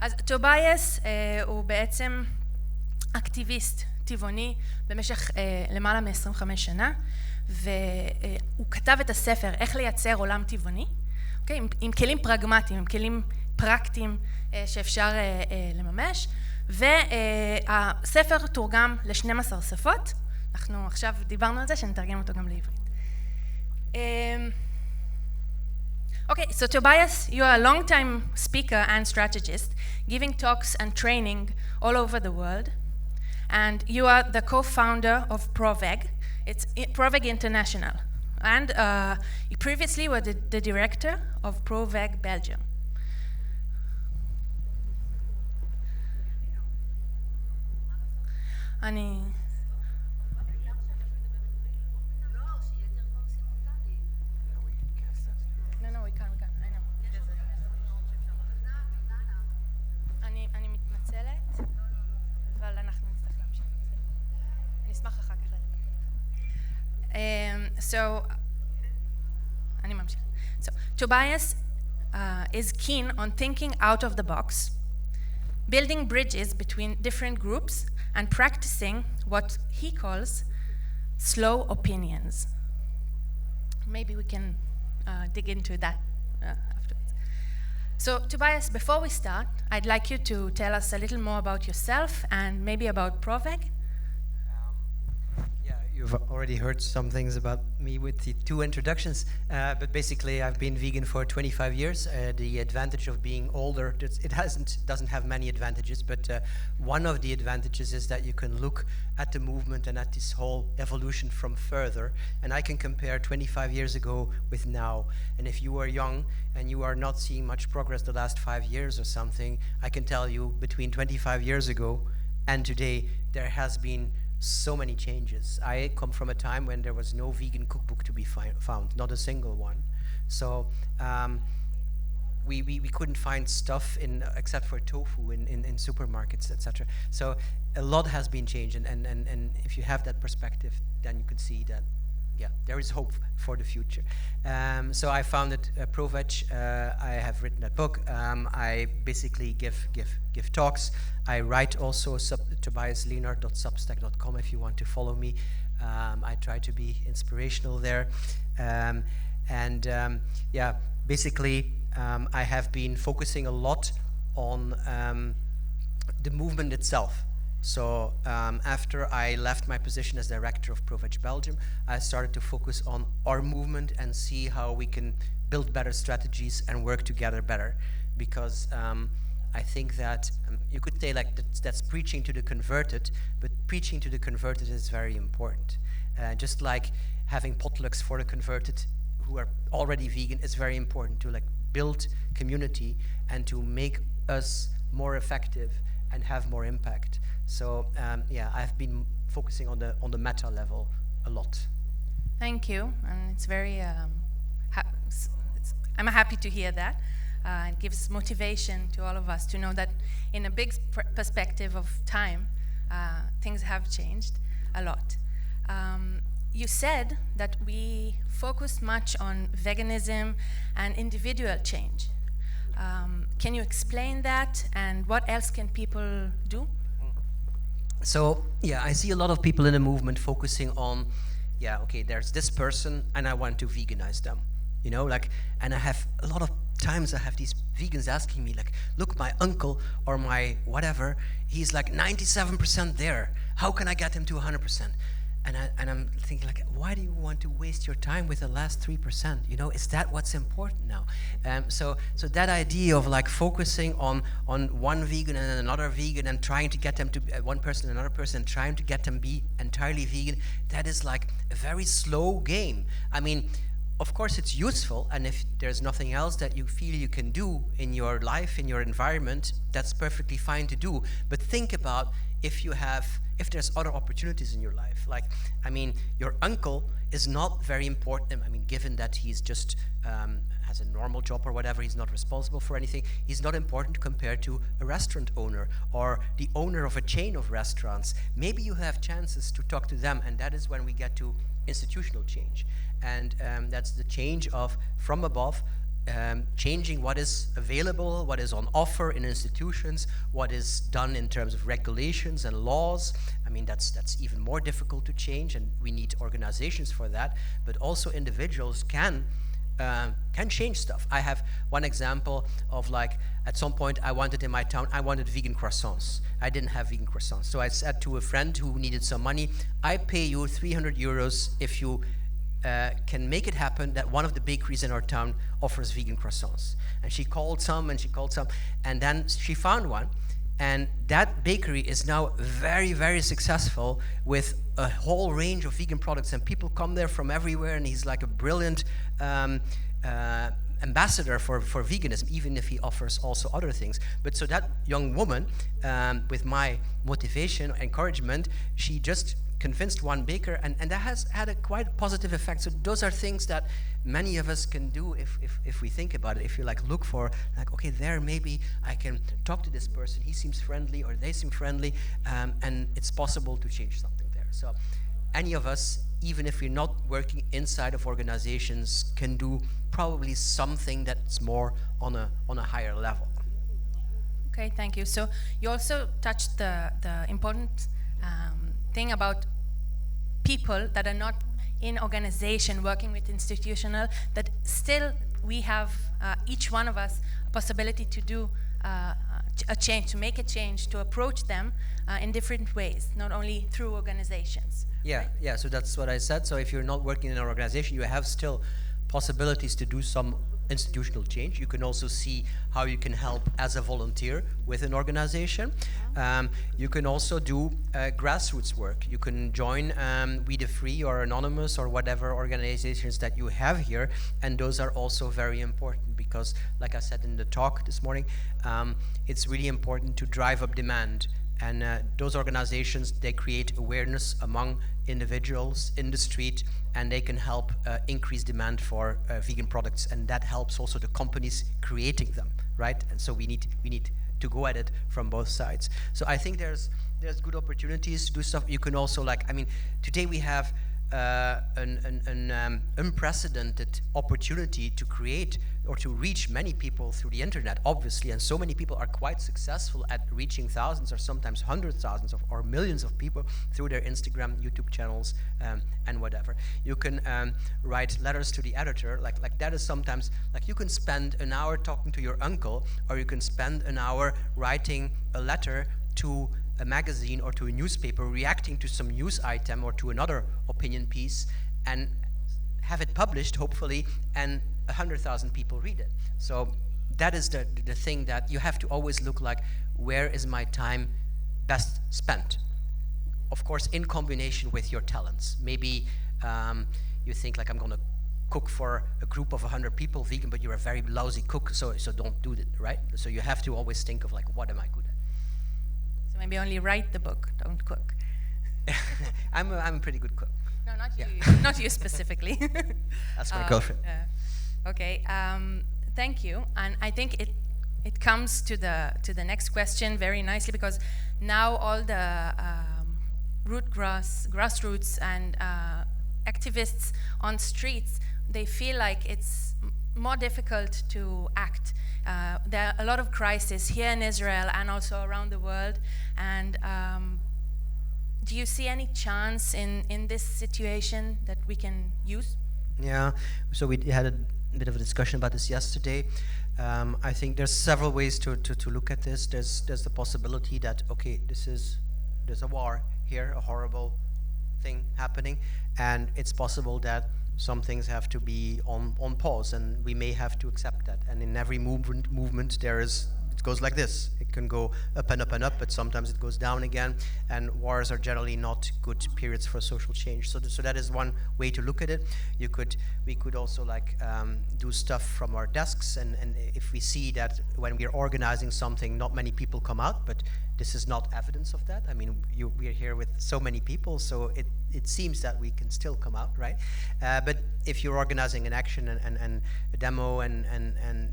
אז טוביאס הוא בעצם אקטיביסט טבעוני במשך למעלה מ-25 שנה, והוא כתב את הספר איך לייצר עולם טבעוני, אוקיי? עם כלים פרגמטיים, עם כלים פרקטיים שאפשר לממש, והספר תורגם ל-12 שפות. אנחנו עכשיו דיברנו על זה שנתרגם אותו גם לעברית. Okay, so Tobias, you are a long-time speaker and strategist, giving talks and training all over the world, and you are the co-founder of proveg. It's proveg International, and you previously were the director of proveg Belgium. אני... אני מתנצלת, אבל אנחנו נצטרך להמשיך. נשמח אחר כך לדבר. אני ממשיך. So, Tobias is keen on thinking out of the box, building bridges between different groups, and practicing what he calls slow opinions. Maybe we can dig into that afterwards. So, Tobias, before we start, I'd like you to tell us a little more about yourself and maybe about proveg. You've already heard some things about me with the two introductions, but basically I've been vegan for 25 years. The advantage of being older, it doesn't have many advantages, but one of the advantages is that you can look at the movement and at this whole evolution from further, and I can compare 25 years ago with now. And if you are young and you are not seeing much progress the last 5 years or something, I can tell you between 25 years ago and today there has been so many changes. I come from a time when there was no vegan cookbook to be found, not a single one. So we couldn't find stuff except for tofu in supermarkets, etc. So a lot has been changed, and if you have that perspective, then you could see that, yeah, there is hope for the future. So I founded proveg. I have written that book. I basically give talks. I write also tobiasleinhart.substack.com if you want to follow me. I try to be inspirational there. Yeah, basically I have been focusing a lot on the movement itself. So after I left my position as director of proveg Belgium, I started to focus on our movement and see how we can build better strategies and work together better. Because I think that you could say like that's preaching to the converted, but preaching to the converted is very important. Just like having potlucks for the converted who are already vegan is very important to like build community and to make us more effective and have more impact. So yeah, I've been focusing on the meta level a lot. Thank you, and it's very. I'm happy to hear that. It gives motivation to all of us to know that in a big perspective of time, things have changed a lot. You said that we focus much on veganism and individual change. Can you explain that, and what else can people do? So yeah, I see a lot of people in the movement focusing on, yeah, okay, there's this person and I want to veganize them, you know, like, and I have a lot of times I have these vegans asking me like, look, my uncle or my whatever, he's like 97% there. How can I get him to 100%? And I'm thinking like, why do you want to waste your time with the last 3%? You know, is that what's important now? So that idea of like focusing on one vegan and another vegan and trying to get them to one person and another person, trying to get them be entirely vegan, that is like a very slow game. I mean, of course it's useful, and if there's nothing else that you feel you can do in your life, in your environment, that's perfectly fine to do. But think about if there's other opportunities in your life. Like, I mean, your uncle is not very important. I mean, given that he's just has a normal job or whatever, he's not responsible for anything, he's not important compared to a restaurant owner or the owner of a chain of restaurants. Maybe you have chances to talk to them, and that is when we get to institutional change. And that's the change of from above changing what is available, what is on offer in institutions, what is done in terms of regulations and laws. I mean, that's even more difficult to change, and we need organizations for that. But also individuals can change stuff. I have one example of, like, at some point I wanted in my town, I wanted vegan croissants. I didn't have vegan croissants. So I said to a friend who needed some money, I pay you 300 euros if you can make it happen that one of the bakeries in our town offers vegan croissants. And she called some, and then she found one. And that bakery is now very, very successful with a whole range of vegan products, and people come there from everywhere, and he's like a brilliant ambassador for veganism, even if he offers also other things. But so that young woman, with my motivation, encouragement, she just convinced one baker, and that has had a quite positive effect. So those are things that many of us can do if we think about it. If you like look for, like, okay, there maybe I can talk to this person, he seems friendly or they seem friendly, and it's possible to change something there. So any of us, even if we're not working inside of organizations, can do probably something that's more on a higher level. Okay, thank you. So you also touched the important thing about people that are not in organization working with institutional, that still we have, each one of us, a possibility to do a change, to make a change, to approach them in different ways, not only through organizations. Yeah, right? yeah, so that's what I said. So if you're not working in an organization, you have still possibilities to do some institutional change. You can also see how you can help as a volunteer with an organization. You can also do grassroots work. You can join We the Free or Anonymous or whatever organizations that you have here, and those are also very important because, like I said in the talk this morning, it's really important to drive up demand. And those organizations, they create awareness among individuals in the street, and they can help increase demand for vegan products, and that helps also the companies creating them, right? And so we need to go at it from both sides. So I think there's good opportunities to do stuff. You can also, like, I mean, today we have an unprecedented opportunity to create or to reach many people through the internet, obviously, and so many people are quite successful at reaching thousands or sometimes hundreds of thousands or millions of people through their Instagram, YouTube channels, and whatever. You can write letters to the editor, like that is sometimes, like, you can spend an hour talking to your uncle, or you can spend an hour writing a letter to a magazine or to a newspaper, reacting to some news item or to another opinion piece, and have it published, hopefully, and 100,000 people read it. So that is the thing that you have to always look like, where is my time best spent? Of course, in combination with your talents. Maybe you think, like, I'm going to cook for a group of 100 people, vegan, but you're a very lousy cook, so don't do it, right? So you have to always think of, like, what am I good at? So maybe only write the book, don't cook. I'm a pretty good cook. No, not you. Yeah. Not you specifically. That's my girlfriend. Okay. Thank you. And I think it comes to the next question very nicely, because now all the grassroots and activists on streets, they feel like it's more difficult to act. There are a lot of crises here in Israel and also around the world. And do you see any chance in this situation that we can use? Yeah, so we had a bit of a discussion about this yesterday. I think there's several ways to look at this. There's the possibility that, okay, there's a war here, a horrible thing happening, and it's possible that some things have to be on pause, and we may have to accept that. And in every movement it goes like this. It can go up and up and up, but sometimes it goes down again, and wars are generally not good periods for social change. So that is one way to look at it. We could also, like, do stuff from our desks, and if we see that when we're organizing something, not many people come out, but this is not evidence of that. I mean, we're here with so many people, so it seems that we can still come out, right? But if you're organizing an action and a demo and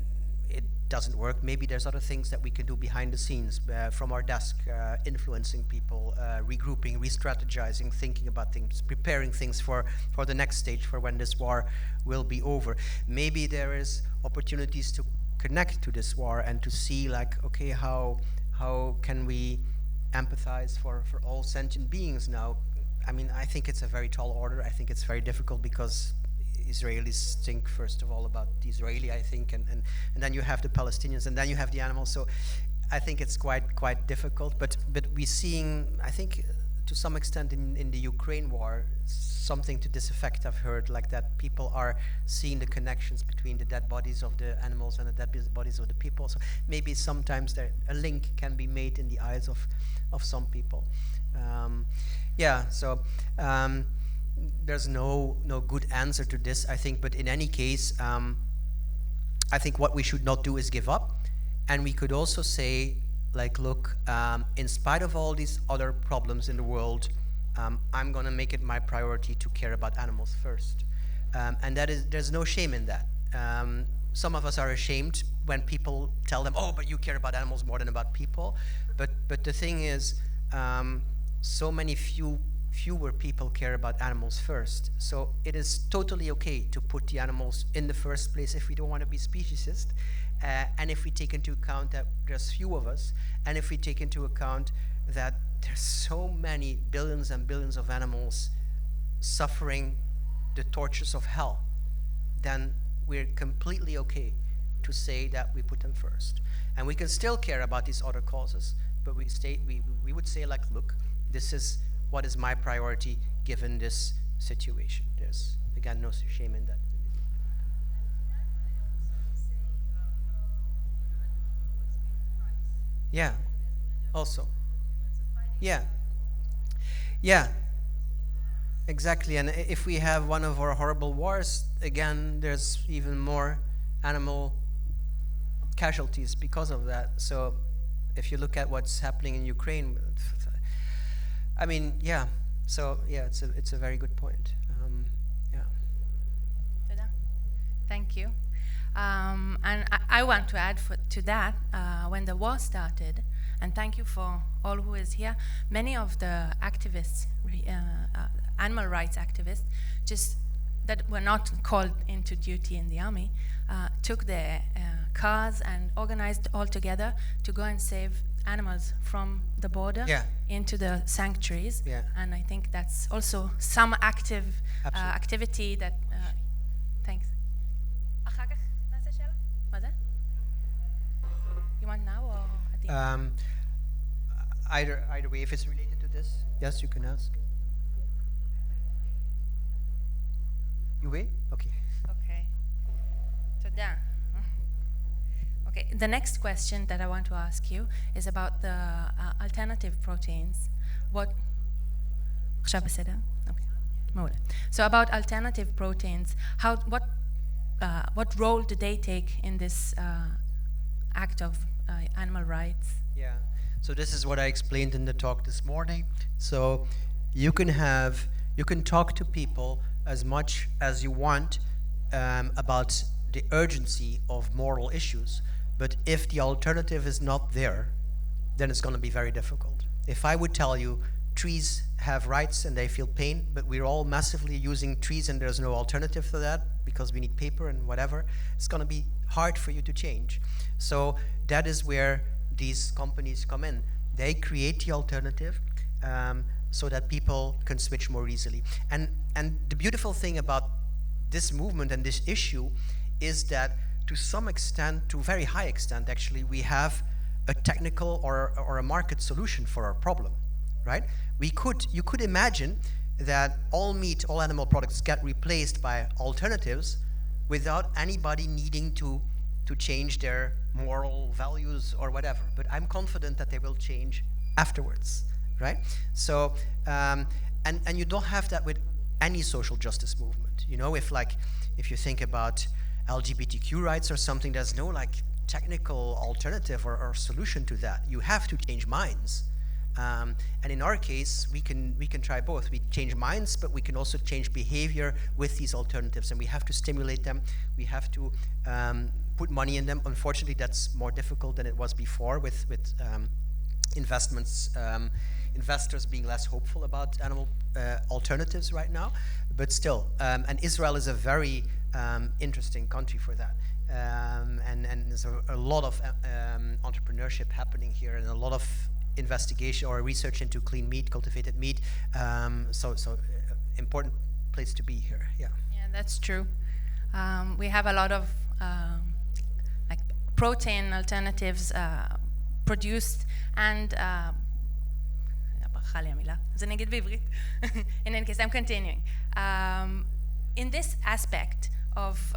it doesn't work. Maybe there's other things that we can do behind the scenes, from our desk, influencing people, regrouping, re-strategizing, thinking about things, preparing things for the next stage, for when this war will be over. Maybe there is opportunities to connect to this war and to see, like, okay, how can we empathize for all sentient beings now? I mean, I think it's a very tall order. I think it's very difficult because Israelis think first of all about the Israeli, I think, and then you have the Palestinians, and then you have the animals. So I think it's quite difficult. But we're seeing, I think, to some extent in the Ukraine war, something to this effect I've heard, like that people are seeing the connections between the dead bodies of the animals and the dead bodies of the people. So maybe sometimes there, a link can be made in the eyes of some people. There's no good answer to this, I think, but in any case, I think what we should not do is give up. And we could also say, like, look, in spite of all these other problems in the world, I'm going to make it my priority to care about animals first. And there's no shame in that. Some of us are ashamed when people tell them, oh, but you care about animals more than about people. But the thing is, so many fewer people care about animals first. So it is totally okay to put the animals in the first place if we don't want to be speciesist. And if we take into account that there's few of us, and if we take into account that there's so many billions and billions of animals suffering the tortures of hell, then we're completely okay to say that we put them first. And we can still care about these other causes, but we would say, like, look, this is what is my priority given this situation. There's, again, no shame in that. Yeah, also. Yeah, exactly. And if we have one of our horrible wars, again, there's even more animal casualties because of that. So if you look at what's happening in Ukraine, I mean, yeah. So yeah, it's a very good point. Thank you. And I want to add to that, when the war started, and thank you for all who is here, many of the activists, animal rights activists, just that were not called into duty in the army, took their cars and organized all together to go and save animals from the border into the sanctuaries. And I think that's also some activity that, thanks. You want now or at the end? Either way, if it's related to this, yes, you can ask. You wait? Okay. Okay. So there. Okay. The next question that I want to ask you is about the alternative proteins. What? Okay. So about alternative proteins, what role do they take in this act of animal rights? Yeah. So this is what I explained in the talk this morning. So you can talk to people as much as you want about the urgency of moral issues, but if the alternative is not there, then it's going to be very difficult. If I would tell you trees have rights and they feel pain, but we're all massively using trees and there's no alternative to that because we need paper and whatever, it's going to be hard for you to change. So that is where these companies come in. They create the alternative so that people can switch more easily. And the beautiful thing about this movement and this issue is that to some extent, to a very high extent actually, we have a technical or a market solution for our problem, right? You could imagine that all meat, all animal products get replaced by alternatives without anybody needing to change their moral values or whatever. But I'm confident that they will change afterwards, right? So, and you don't have that with any social justice movement. You know, if you think about LGBTQ rights or something, there's no like technical alternative or solution to that. You have to change minds. And in our case, we can try both. We change minds, but we can also change behavior with these alternatives, and we have to stimulate them. We have to put money in them. Unfortunately, that's more difficult than it was before with investors being less hopeful about animal alternatives right now. But still, and Israel is a very interesting country for that. And there's a lot of entrepreneurship happening here, and a lot of investigation or research into clean meat, cultivated meat. So important place to be here. Yeah. Yeah, that's true. We have a lot of like protein alternatives produced and ברכה לי המילה, זה נגיד בעברית. In any case, I'm continuing. In this aspect of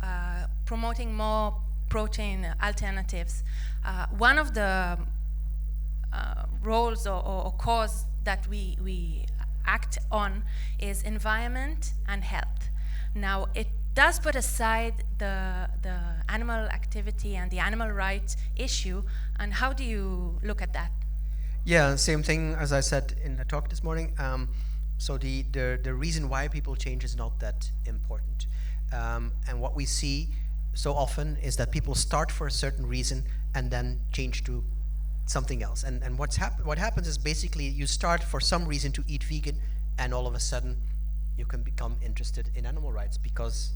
promoting more protein alternatives, one of the roles or cause that we act on is environment and health. Now, it does put aside the animal activity and the animal rights issue, and how do you look at that? Yeah, same thing as I said in the talk this morning. So the reason why people change is not that important. And what we see so often is that people start for a certain reason and then change to something else. And what happens is basically you start for some reason to eat vegan, and all of a sudden you can become interested in animal rights because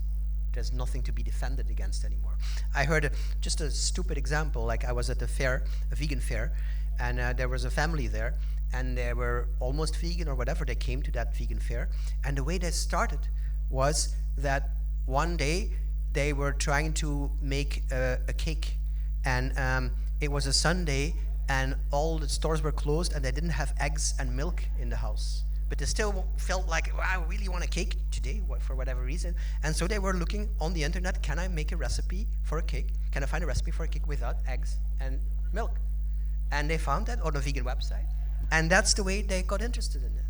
there's nothing to be defended against anymore. I heard just a stupid example. Like I was at a fair, a vegan fair, and there was a family there, and they were almost vegan or whatever. They came to that vegan fair, and the way they started was that one day they were trying to make a cake, and it was a Sunday, and all the stores were closed, and they didn't have eggs and milk in the house. But they still felt like, wow, I really want a cake today, for whatever reason. And so they were looking on the internet, can I make a recipe for a cake? Can I find a recipe for a cake without eggs and milk? And they found that on a vegan website. And that's the way they got interested in it.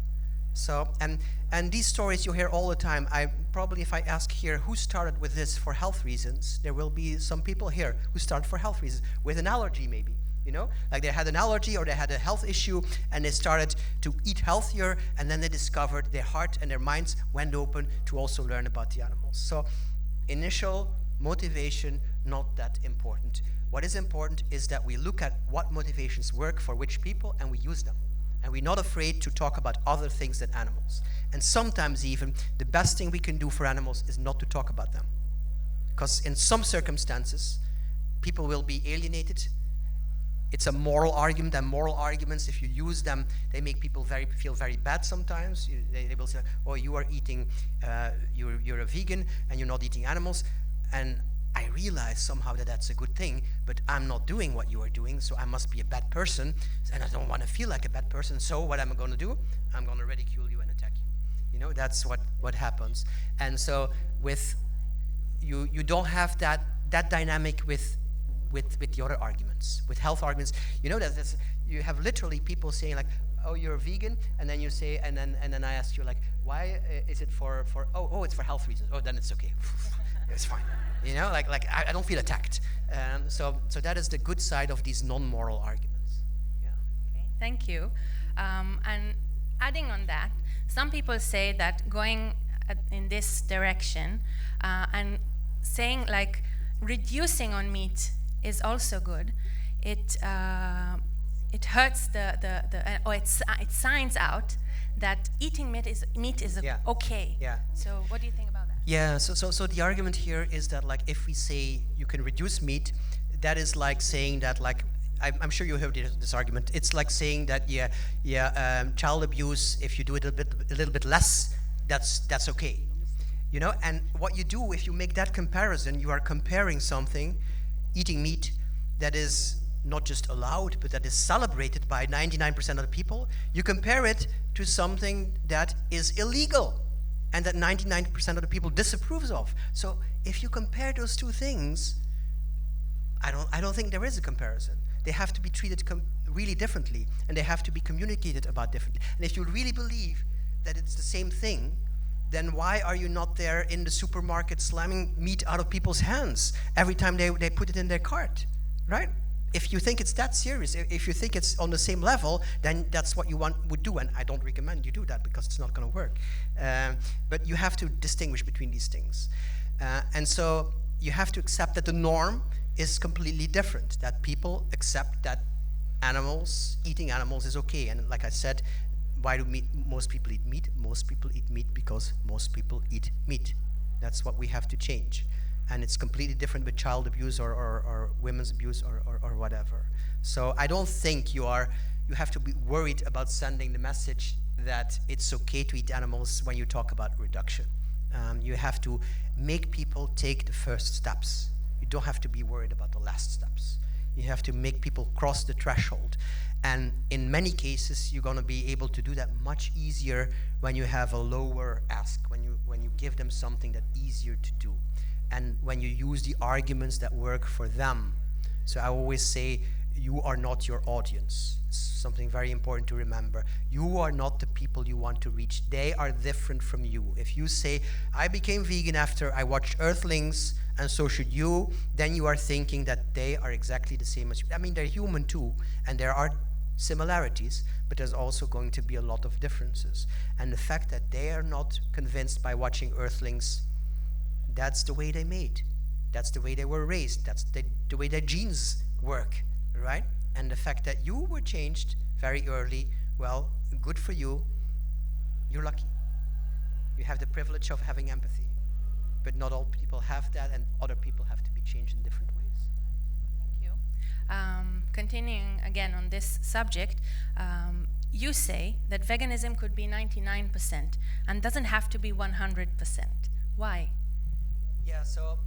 So, and these stories you hear all the time. If I ask here who started with this for health reasons, there will be some people here who started for health reasons, with an allergy maybe. You know, like they had an allergy or they had a health issue and they started to eat healthier, and then they discovered their heart and their minds went open to also learn about the animals. So initial motivation, not that important. What is important is that we look at what motivations work for which people and we use them. And we're not afraid to talk about other things than animals. And sometimes even the best thing we can do for animals is not to talk about them. Because in some circumstances, people will be alienated. It's a moral argument, and moral arguments, if you use them, they make people feel very bad sometimes. They will say, oh, you are eating, you're a vegan and you're not eating animals. And I realize somehow that that's a good thing, but I'm not doing what you are doing, so I must be a bad person, and I don't want to feel like a bad person, so what am I going to do? I'm going to ridicule you and attack you. You know, that's what happens. And so with you don't have that dynamic with the other arguments, with health arguments. You know that you have literally people saying like, oh, you're a vegan, and then you say, and then I ask you like, why is it for oh it's for health reasons. Oh, then it's okay. It's fine. You know, like I don't feel attacked. So that is the good side of these non-moral arguments. Yeah. Okay, thank you. And adding on that, some people say that going in this direction and saying like reducing on meat is also good. It hurts it signs out that eating meat is okay. Yeah. So what do you think about that? Yeah. So the argument here is that like if we say you can reduce meat, that is like saying that like I'm sure you heard this argument. It's like saying that child abuse, if you do it a little bit less, that's okay. You know, and what you do if you make that comparison, you are comparing something, eating meat, that is not just allowed, but that is celebrated by 99% of the people. You compare it to something that is illegal and that 99% of the people disapproves of. So if you compare those two things, I don't think there is a comparison. They have to be treated really differently, and they have to be communicated about differently. And if you really believe that it's the same thing, then why are you not there in the supermarket slamming meat out of people's hands every time they put it in their cart, right? If you think it's that serious, if you think it's on the same level, then that's what you would do. And I don't recommend you do that because it's not going to work. But you have to distinguish between these things. And so you have to accept that the norm is completely different, that people accept that eating animals is okay. And like I said, why do most people eat meat? Most people eat meat because most people eat meat. That's what we have to change. And it's completely different with child abuse or women's abuse or whatever. So I don't think you have to be worried about sending the message that it's okay to eat animals when you talk about reduction. You have to make people take the first steps. You don't have to be worried about the last steps. You have to make people cross the threshold. And in many cases, you're going to be able to do that much easier when you have a lower ask, when you give them something that's easier to do, and when you use the arguments that work for them. So I always say, you are not your audience. It's something very important to remember. You are not the people you want to reach. They are different from you. If you say, I became vegan after I watched Earthlings, and so should you, then you are thinking that they are exactly the same as you. I mean, they're human too, and there are similarities, but there's also going to be a lot of differences. And the fact that they are not convinced by watching Earthlings, that's the way they made. That's the way they were raised. That's the way their genes work, right? And the fact that you were changed very early, well, good for you. You're lucky. You have the privilege of having empathy. But not all people have that, and other people have to be changed in different ways. Thank you. Continuing again on this subject, you say that veganism could be 99% and doesn't have to be 100%. Why? Yeah, so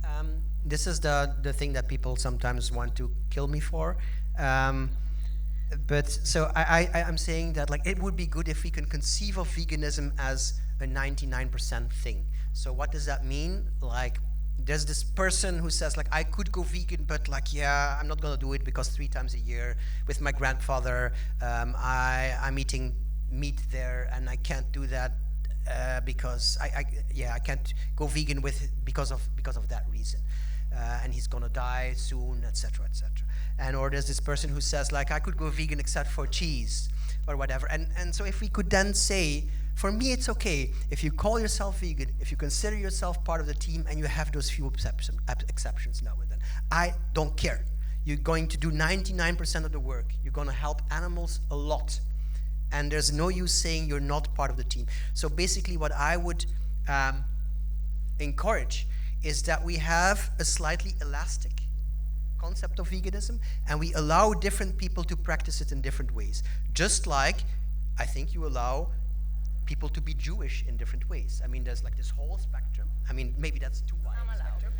this is the thing that people sometimes want to kill me for. But so I'm saying that, like, it would be good if we can conceive of veganism as a 99% thing. So what does that mean? Like, there's this person who says, like, I could go vegan, but like, yeah, I'm not gonna do it because 3 times a year with my grandfather, I'm eating meat there, and I can't do that because I can't go vegan because of that reason, and he's gonna die soon, etc., etc. And or there's this person who says, like, I could go vegan except for cheese or whatever. And so if we could then say, for me, it's okay if you call yourself vegan, if you consider yourself part of the team, and you have those few exceptions now and then. I don't care. You're going to do 99% of the work. You're going to help animals a lot. And there's no use saying you're not part of the team. So basically what I would encourage is that we have a slightly elastic concept of veganism, and we allow different people to practice it in different ways. Just like I think you allow people to be Jewish in different ways. I mean, there's like this whole spectrum. I mean, maybe that's too wide a spectrum.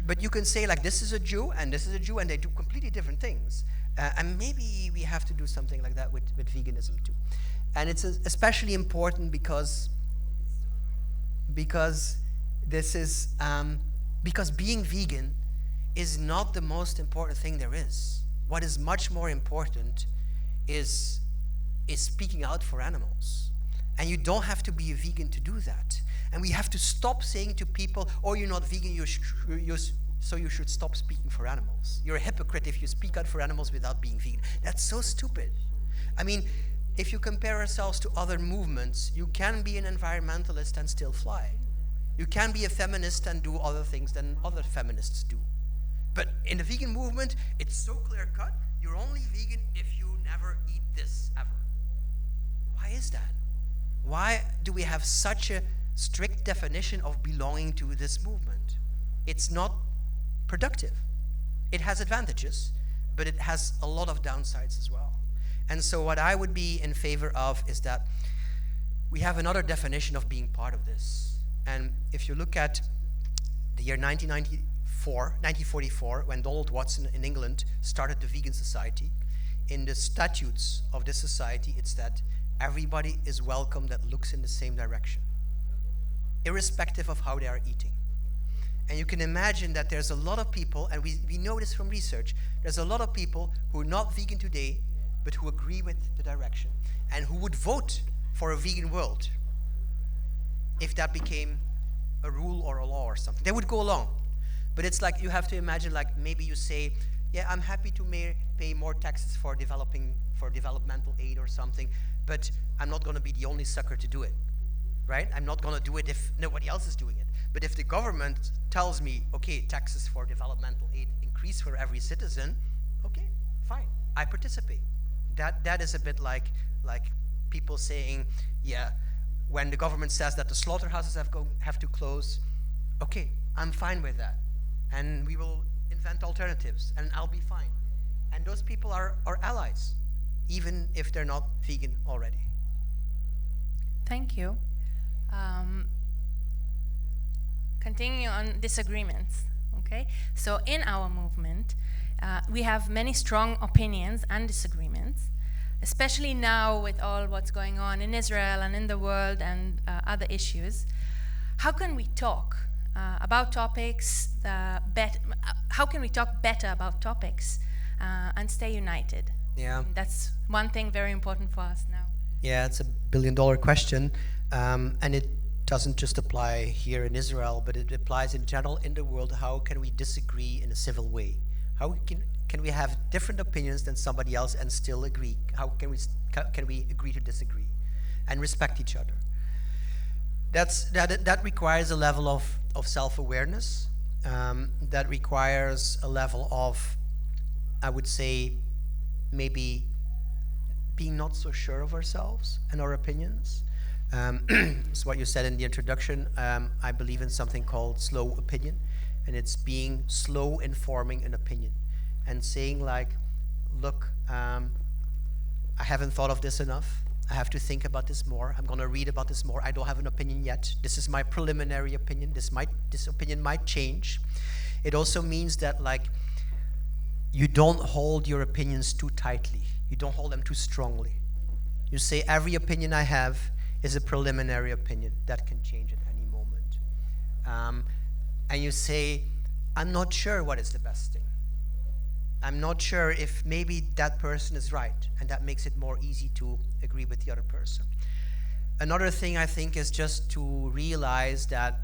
But you can say, like, this is a Jew and this is a Jew, and they do completely different things. And maybe we have to do something like that with veganism too. And it's especially important because this is because being vegan is not the most important thing there is. What is much more important is speaking out for animals. And you don't have to be a vegan to do that. And we have to stop saying to people, oh, you're not vegan, so you should stop speaking for animals. You're a hypocrite if you speak out for animals without being vegan. That's so stupid. I mean, if you compare ourselves to other movements, you can be an environmentalist and still fly. You can be a feminist and do other things than other feminists do. But in the vegan movement, it's so clear-cut, you're only vegan if you never eat this, ever. Why is that? Why do we have such a strict definition of belonging to this movement? It's not productive. It has advantages, but it has a lot of downsides as well. And so what I would be in favor of is that we have another definition of being part of this. And if you look at the year 1944, when Donald Watson in England started the Vegan Society, in the statutes of this society, it's that everybody is welcome that looks in the same direction, irrespective of how they are eating. And you can imagine that there's a lot of people, and we know this from research, there's a lot of people who are not vegan today, but who agree with the direction, and who would vote for a vegan world if that became a rule or a law or something. They would go along. But it's like, you have to imagine, like, maybe you say, yeah, I'm happy to pay more taxes for developmental aid or something, but I'm not going to be the only sucker to do it. right? I'm not going to do it if nobody else is doing it. But if the government tells me, okay, taxes for developmental aid increase for every citizen, okay, fine, I participate. That is a bit like people saying, yeah, when the government says that the slaughterhouses have to close, okay, I'm fine with that. And we will invent alternatives, and I'll be fine. And those people are allies, even if they're not vegan already. Thank you. Continue on disagreements, okay? So in our movement, we have many strong opinions and disagreements, especially now with all what's going on in Israel and in the world and other issues. How can we talk about topics, how can we talk better about topics and stay united? Yeah. That's one thing very important for us now. Yeah, it's a billion-dollar question, and it doesn't just apply here in Israel, but it applies in general in the world. How can we disagree in a civil way? How can we have different opinions than somebody else and still agree? How can we agree to disagree and respect each other? That requires a level of self-awareness. That requires a level of, I would say, maybe being not so sure of ourselves and our opinions. It's what you said in the introduction. I believe in something called slow opinion, and it's being slow in forming an opinion and saying like, look, I haven't thought of this enough. I have to think about this more. I'm going to read about this more. I don't have an opinion yet. This is my preliminary opinion. This opinion might change. It also means that like you don't hold your opinions too tightly. You don't hold them too strongly. You say every opinion I have is a preliminary opinion that can change at any moment. And you say, I'm not sure what is the best thing. I'm not sure if maybe that person is right, and that makes it more easy to agree with the other person. Another thing I think is just to realize that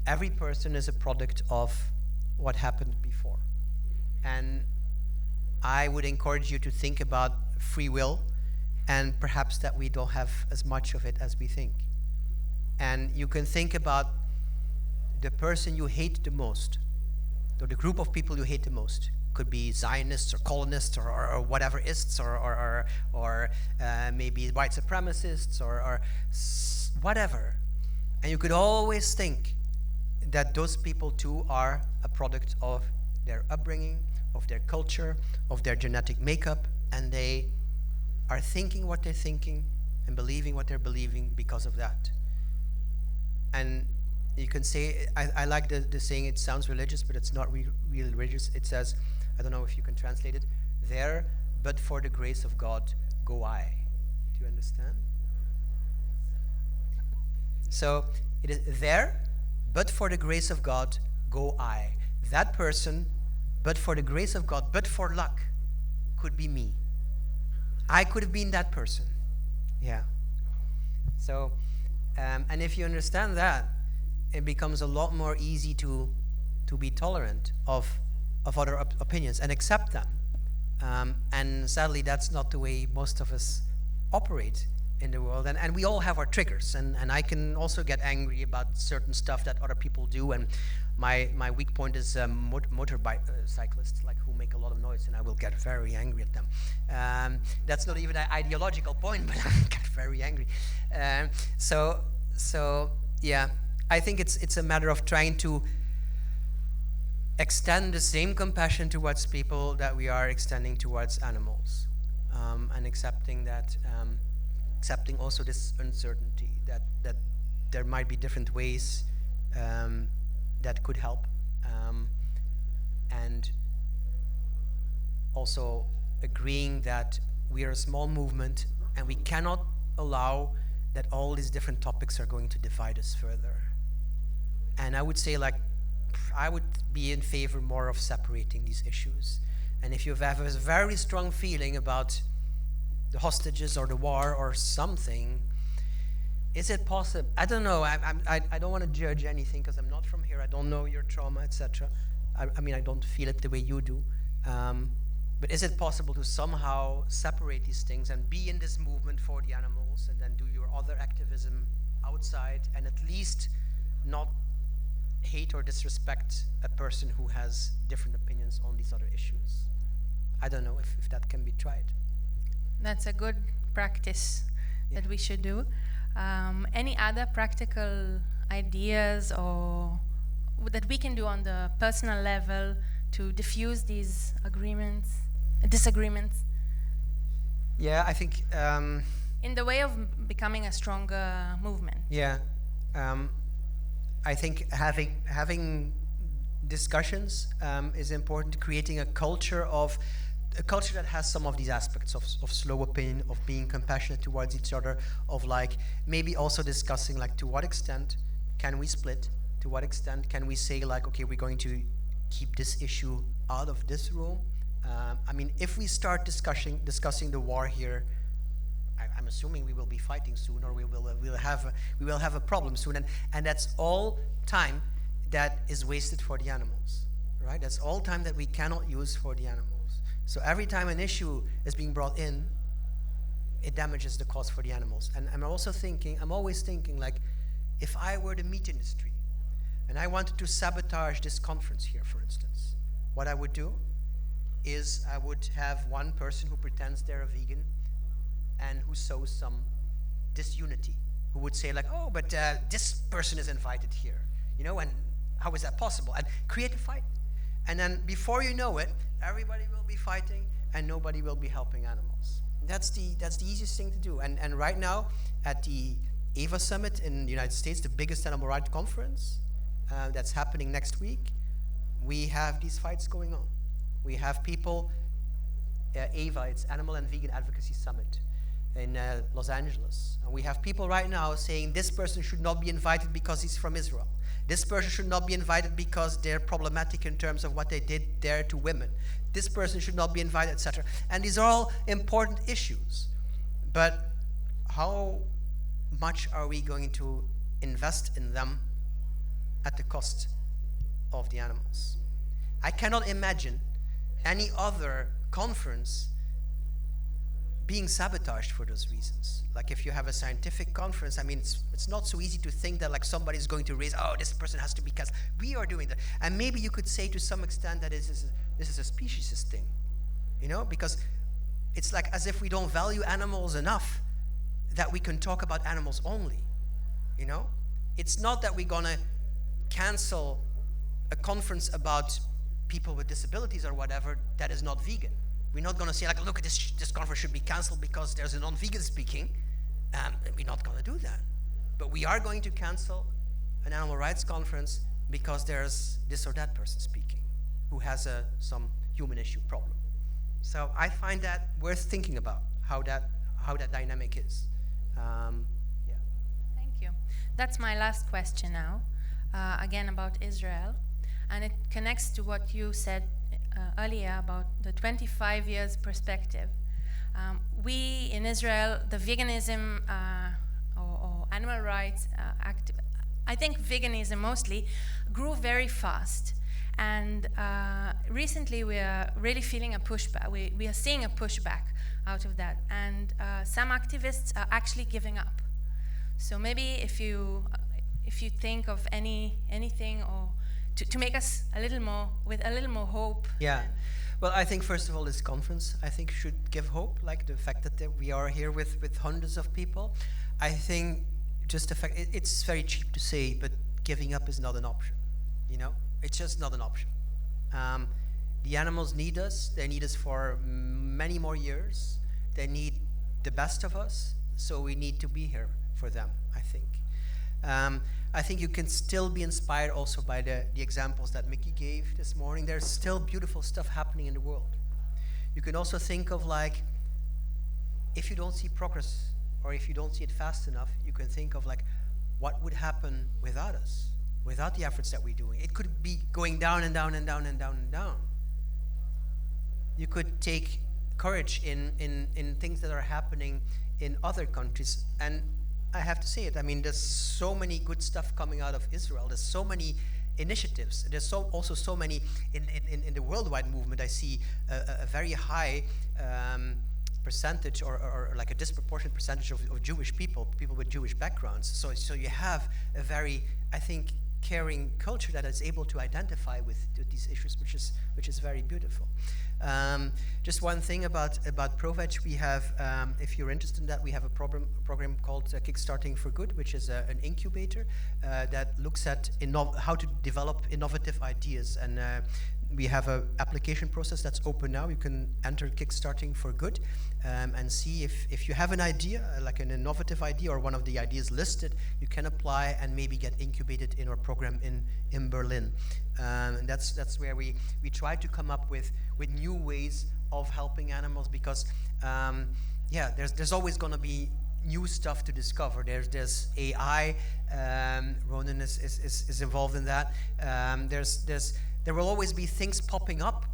every person is a product of what happened before. And I would encourage you to think about free will, and perhaps that we don't have as much of it as we think. And you can think about the person you hate the most, or the group of people you hate the most. Could be Zionists or colonists or whatever ists or maybe white supremacists or whatever. And you could always think that those people too are a product of their upbringing, of their culture, of their genetic makeup, and they are thinking what they're thinking and believing what they're believing because of that. And you can say, I like the saying, it sounds religious, but it's not really religious. It says, I don't know if you can translate it, there, but for the grace of God, go I. Do you understand? So it is there, but for the grace of God, go I. That person, but for the grace of God, but for luck, could be me. I could have been that person. Yeah. So, and if you understand that, it becomes a lot more easy to be tolerant of other opinions and accept them. And sadly, that's not the way most of us operate in the world. And we all have our triggers. And I can also get angry about certain stuff that other people do. And my weak point is motorcyclists, like who make a lot of noise, and I will get very angry at them. That's not even an ideological point, but I get very angry. So yeah, I think it's a matter of trying to extend the same compassion towards people that we are extending towards animals, and accepting that, accepting also this uncertainty that there might be different ways that could help, and also agreeing that we are a small movement and we cannot allow that all these different topics are going to divide us further. And I would say, like, I would be in favor more of separating these issues. And if you have a very strong feeling about the hostages or the war or something, is it possible? I don't know. I don't want to judge anything because I'm not from here. I don't know your trauma, etc. I mean, I don't feel it the way you do. But is it possible to somehow separate these things and be in this movement for the animals and then do your other activism outside and at least not hate or disrespect a person who has different opinions on these other issues? I don't know if that can be tried. That's a good practice that we should do. Any other practical ideas or that we can do on the personal level to diffuse these disagreements? Yeah, I think in the way of becoming a stronger movement. Yeah, I think having discussions is important. Creating a culture that has some of these aspects of slow opinion, of being compassionate towards each other, of like maybe also discussing like to what extent can we split, to what extent can we say like, okay, we're going to keep this issue out of this room. I mean, if we start discussing the war here, I'm assuming we will be fighting soon, or we will have a problem soon, and that's all time that is wasted for the animals, right? That's all time that we cannot use for the animals. So every time an issue is being brought in, it damages the cause for the animals. And I'm always thinking like, if I were the meat industry and I wanted to sabotage this conference here, for instance, what I would do is I would have one person who pretends they're a vegan and who sows some disunity, who would say like, oh, but this person is invited here, you know, and how is that possible? And create a fight. And then before you know it, everybody will be fighting and nobody will be helping animals. That's the easiest thing to do. And right now at the EVA Summit in the United States, the biggest animal rights conference that's happening next week, we have these fights going on. We have people, EVA, it's Animal and Vegan Advocacy Summit in Los Angeles. And we have people right now saying this person should not be invited because he's from Israel. This person should not be invited because they're problematic in terms of what they did there to women. This person should not be invited, etc. And these are all important issues. But how much are we going to invest in them at the cost of the animals? I cannot imagine any other conference being sabotaged for those reasons. Like if you have a scientific conference, I mean, it's not so easy to think that like somebody's going to raise, oh, this person has to be cast. We are doing that. And maybe you could say to some extent that this is a speciesist thing, you know, because it's like as if we don't value animals enough that we can talk about animals only, you know? It's not that we're gonna cancel a conference about people with disabilities or whatever that is not vegan. We're not going to say like, look, this conference should be canceled because there's a non-vegan speaking. We're not going to do that. But we are going to cancel an animal rights conference because there's this or that person speaking who has some human issue problem. So I find that worth thinking about how that dynamic is. Yeah. Thank you. That's my last question now, again about Israel. And it connects to what you said earlier about the 25 years perspective. We in Israel, the veganism or animal rights I think veganism mostly grew very fast. And recently we are really feeling a pushback. We are seeing a pushback out of that. And some activists are actually giving up. So maybe if you think of anything or to make us with a little more hope. Yeah. Well, I think first of all, this conference, I think should give hope, like the fact that we are here with hundreds of people. I think just the fact, it's very cheap to say, but giving up is not an option, you know? It's just not an option. The animals need us. They need us for many more years. They need the best of us, so we need to be here for them, I think. I think you can still be inspired also by the examples that Mickey gave this morning. There's still beautiful stuff happening in the world. You can also think of like, if you don't see progress or if you don't see it fast enough, you can think of like, what would happen without us, without the efforts that we're doing? It could be going down and down and down and down and down. You could take courage in things that are happening in other countries. And I have to say it, I mean, there's so many good stuff coming out of Israel. There's so many initiatives. There's also so many in the worldwide movement. I see a very high percentage or like a disproportionate percentage of Jewish people with Jewish backgrounds. So you have a very, I think, caring culture that is able to identify with these issues, which is very beautiful. Just one thing about proveg, we have, if you're interested in that, we have a program called Kickstarting for Good, which is an incubator that looks at how to develop innovative ideas. And we have an application process that's open now. You can enter Kickstarting for Good and see if you have an idea, like an innovative idea or one of the ideas listed, you can apply and maybe get incubated in our program in Berlin. And that's where we try to come up with new ways of helping animals, because there's always going to be new stuff to discover. There's AI. Ronan is involved in that. There will always be things popping up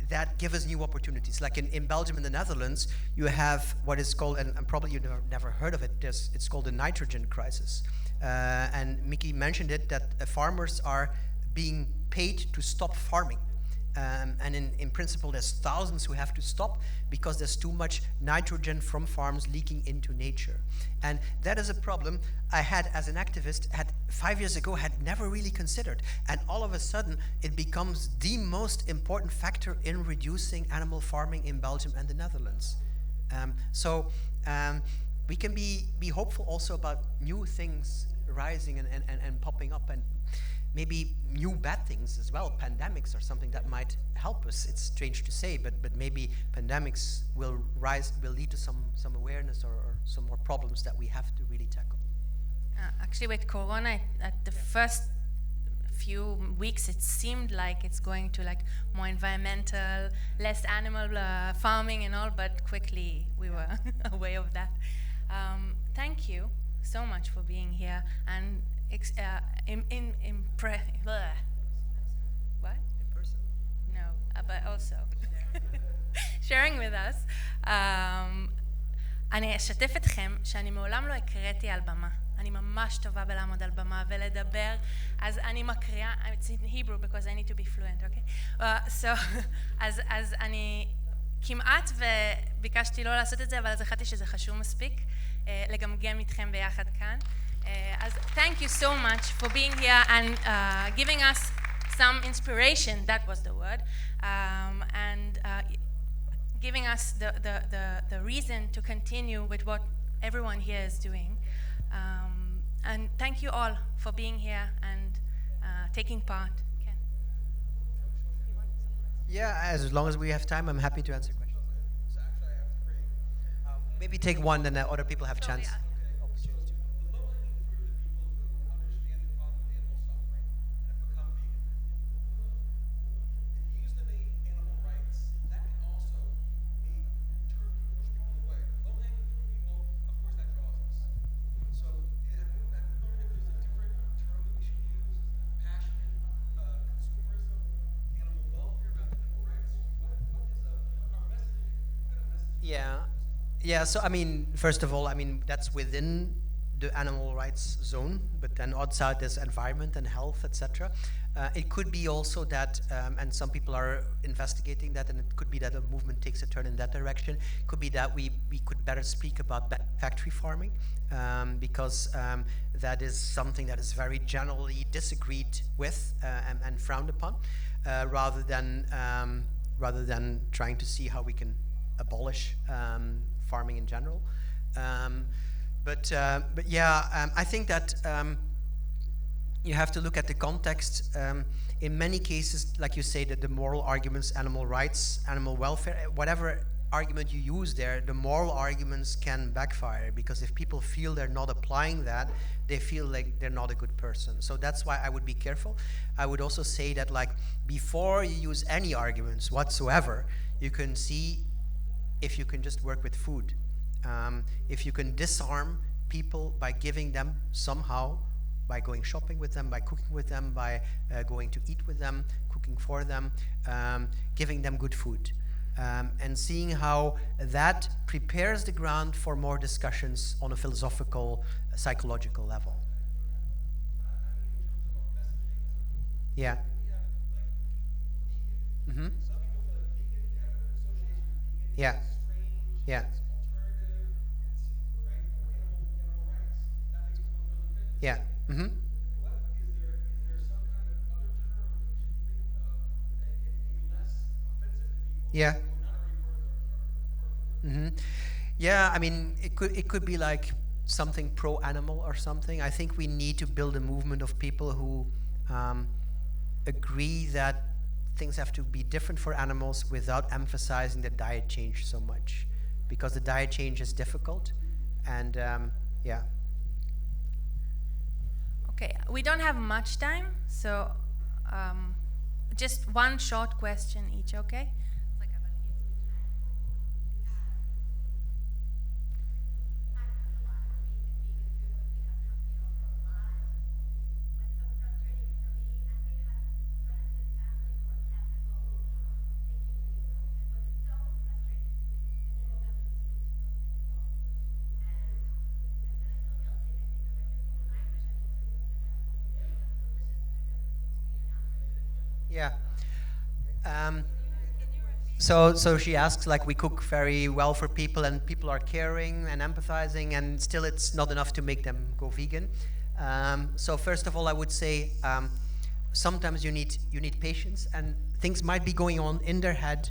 that give us new opportunities. Like in Belgium and the Netherlands, you have what is called, and probably you've never heard of it, it's called the nitrogen crisis. And Mickey mentioned it, that farmers are being paid to stop farming. And in principle, there's thousands who have to stop because there's too much nitrogen from farms leaking into nature. And that is a problem I had as an activist, 5 years ago, had never really considered. And all of a sudden, it becomes the most important factor in reducing animal farming in Belgium and the Netherlands. We can be hopeful also about new things rising and popping up, and maybe new bad things as well. Pandemics are something that might help us. It's strange to say, but maybe pandemics will lead to some awareness or some more problems that we have to really tackle. Actually, with Corona, at the first few weeks, it seemed like it's going to like more environmental, less animal farming and all, but quickly we were aware of that. Thank you so much for being here and what? In person? No, but also sharing with us. אני אשתף אתכם שאני מעולם לא הקראתי על במה. אני ממש טובה בלעמוד על במה ולדבר, אז אני מקריאה, it's in Hebrew because I need to be fluent, okay? אז אני כמעט וביקשתי לא לעשות את זה, אבל אז החלטתי שזה חשוב מספיק לגמגם איתכם ביחד כאן. As thank you so much for being here and giving us some inspiration, that was the word, and giving us the reason to continue with what everyone here is doing. And thank you all for being here and taking part. Ken? Yeah, as long as we have time, I'm happy to answer questions. So actually I have 3. Maybe take one, then other people have chance. Yeah. Yeah, so I mean, first of all, I mean, that's within the animal rights zone, but then outside there's environment and health, etc. It could be also that, and some people are investigating that, and it could be that a movement takes a turn in that direction. It could be that we could better speak about factory farming, because that is something that is very generally disagreed with and frowned upon, rather than trying to see how we can abolish farming in general. But yeah, I think that you have to look at the context. In many cases, like you say, that the moral arguments, animal rights, animal welfare, whatever argument you use there, the moral arguments can backfire, because if people feel they're not applying that, they feel like they're not a good person. So that's why I would be careful. I would also say that, like, before you use any arguments whatsoever, you can see if you can just work with food. If you can disarm people by giving them somehow, by going shopping with them, by cooking with them, by going to eat with them, cooking for them, giving them good food. And seeing how that prepares the ground for more discussions on a philosophical, psychological level. Yeah. Mm-hmm. Yeah. Yeah. Yeah. Mm-hmm. Yeah. Mm-hmm. Yeah, I mean, it could be like something pro-animal or something. I think we need to build a movement of people who agree that things have to be different for animals without emphasizing the diet change so much, because the diet change is difficult, and yeah. Okay, we don't have much time, so just one short question each, okay? Yeah. Um, so she asks, like, we cook very well for people, and people are caring and empathizing, and still it's not enough to make them go vegan. So first of all, I would say sometimes you need patience, and things might be going on in their head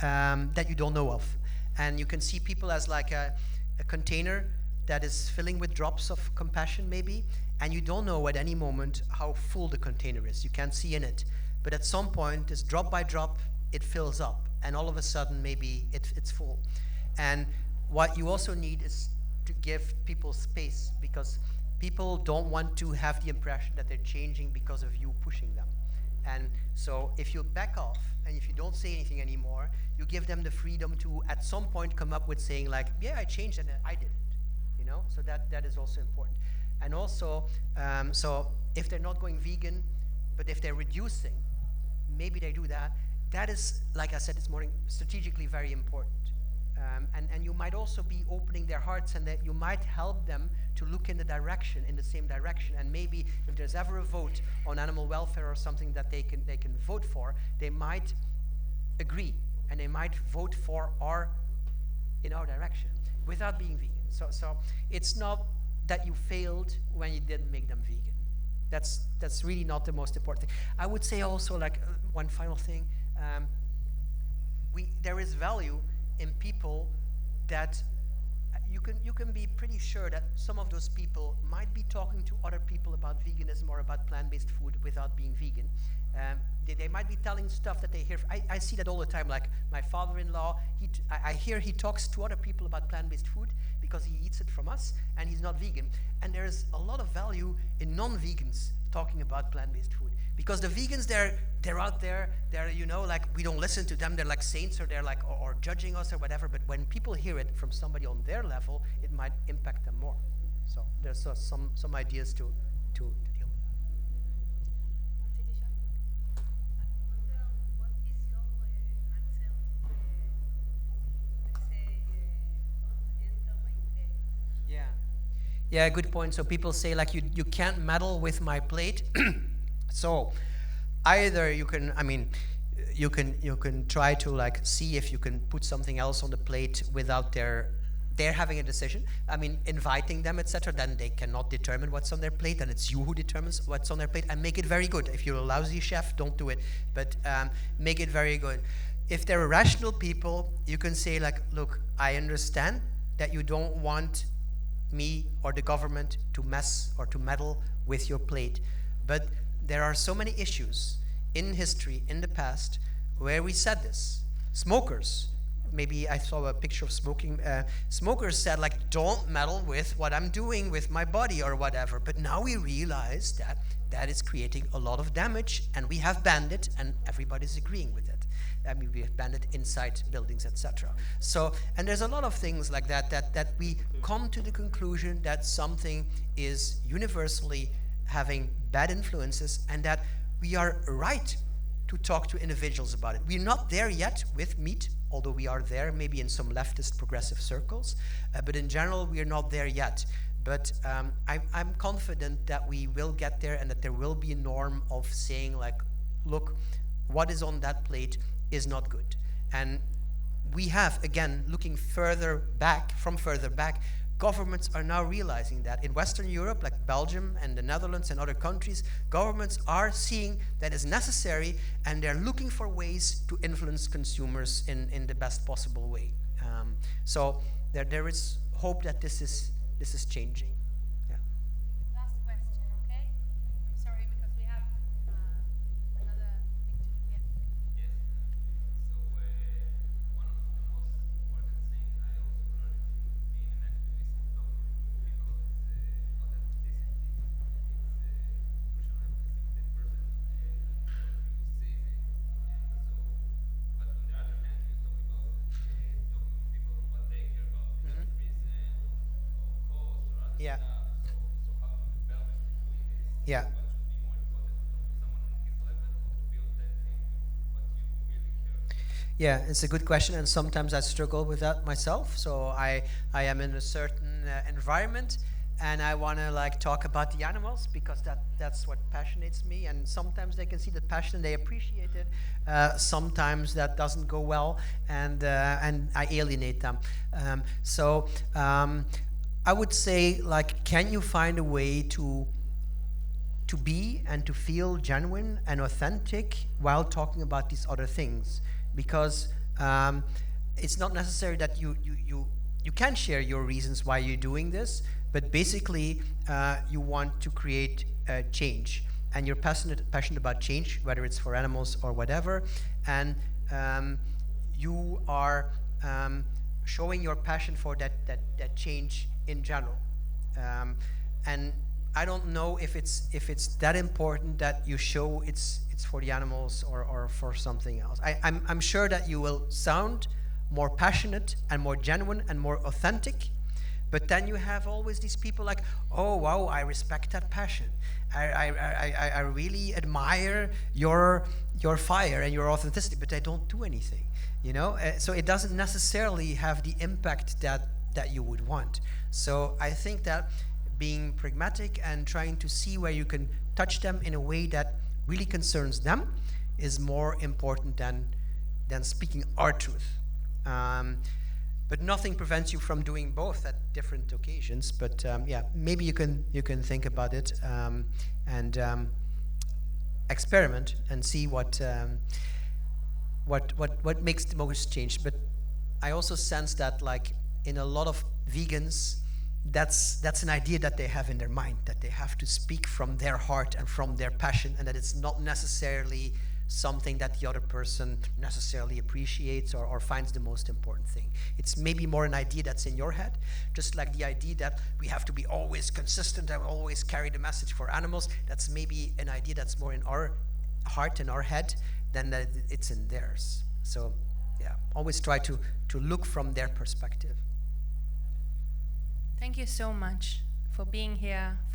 that you don't know of, and you can see people as like a container that is filling with drops of compassion maybe, and you don't know at any moment how full the container is. You can't see in it. But at some point, just drop by drop, it fills up, and all of a sudden, maybe it's full. And what you also need is to give people space, because people don't want to have the impression that they're changing because of you pushing them. And so if you back off, and if you don't say anything anymore, you give them the freedom to, at some point, come up with saying like, yeah, I changed and I did it, you know? So that is also important. And also, so if they're not going vegan, but if they're reducing, maybe they do that. That is, like I said this morning, strategically very important. And you might also be opening their hearts, and that you might help them to look in the same direction. And maybe if there's ever a vote on animal welfare or something that they can vote for, they might agree, and they might vote in our direction without being vegan. So it's not that you failed when you didn't make them vegan. That's really not the most important thing. I would say also, like, one final thing, there is value in people that you can be pretty sure that some of those people might be talking to other people about veganism or about plant-based food without being vegan. They might be telling stuff that they hear. I see that all the time. Like my father-in-law, I hear he talks to other people about plant-based food because he eats it from us, and he's not vegan. And there's a lot of value in non-vegans talking about plant-based food, because the vegans, they're out there, they're, you know, like, we don't listen to them, they're like saints, or they're like, or judging us or whatever. But when people hear it from somebody on their level, it might impact them more. So there's some ideas to deal with. Yeah, good point. So people say, like, you can't meddle with my plate. So either you can, I mean, you can try to, like, see if you can put something else on the plate without they're having a decision. I mean, inviting them, etc. Then they cannot determine what's on their plate, and it's you who determines what's on their plate. And make it very good. If you're a lousy chef, don't do it. But make it very good. If they're rational people, you can say, like, look, I understand that you don't want me or the government to mess or to meddle with your plate, but there are so many issues in history, in the past, where we said this. Smokers, maybe I saw a picture of smoking, smokers said, like, don't meddle with what I'm doing with my body or whatever. But now we realize that that is creating a lot of damage, and we have banned it, and everybody's agreeing with it. I mean, we have banned it inside buildings, etc. So, and there's a lot of things like that we come to the conclusion that something is universally having bad influences, and that we are right to talk to individuals about it. We're not there yet with meat, although we are there maybe in some leftist progressive circles, but in general we are not there yet. But I'm confident that we will get there and that there will be a norm of saying like, look, what is on that plate is not good. And we have, again, looking further back, governments are now realizing that in Western Europe, like Belgium and the Netherlands and other countries, governments are seeing that is necessary, and they're looking for ways to influence consumers in the best possible way. So there is hope that this is changing. Yeah. Last question, okay? I'm sorry because we have another thing to do. Yeah. Yes. So one of the most important things I also learned being an activist and talking to people is not that discipline. It's crucial that the person sees it. And so, but on the other hand, you talk about talking to people on what they care about, industries or cause or other Yeah. stuff. So how to balance between this? Yeah. What should be more important to talk to someone on his level or to be authentic to what you really care about? Yeah, it's a good question, and sometimes I struggle with that myself. So I am in a certain environment, and I want to like talk about the animals because that's what passionates me. And sometimes they can see the passion and they appreciate it. Sometimes that doesn't go well, and I alienate them. I would say, like, can you find a way to be and to feel genuine and authentic while talking about these other things? Because it's not necessary that you can share your reasons why you're doing this, but basically you want to create change, and you're passionate about change, whether it's for animals or whatever, and you are showing your passion for that change in general. And I don't know if it's that important that you show it's for the animals or for something else. I'm sure that you will sound more passionate and more genuine and more authentic, but then you have always these people like, oh wow, I respect that passion. I really admire your fire and your authenticity, but I don't do anything, you know. So it doesn't necessarily have the impact that you would want. So I think that being pragmatic and trying to see where you can touch them in a way that really concerns them is more important than speaking our truth. But nothing prevents you from doing both at different occasions. But yeah, maybe you can think about it and experiment and see what makes the most change. But I also sense that, like, in a lot of vegans, that's an idea that they have in their mind, that they have to speak from their heart and from their passion, and that it's not necessarily something that the other person necessarily appreciates or finds the most important thing. It's maybe more an idea that's in your head, just like the idea that we have to be always consistent and always carry the message for animals. That's maybe an idea that's more in our heart and our head than that it's in theirs. So yeah, always try to look from their perspective. Thank you so much for being here.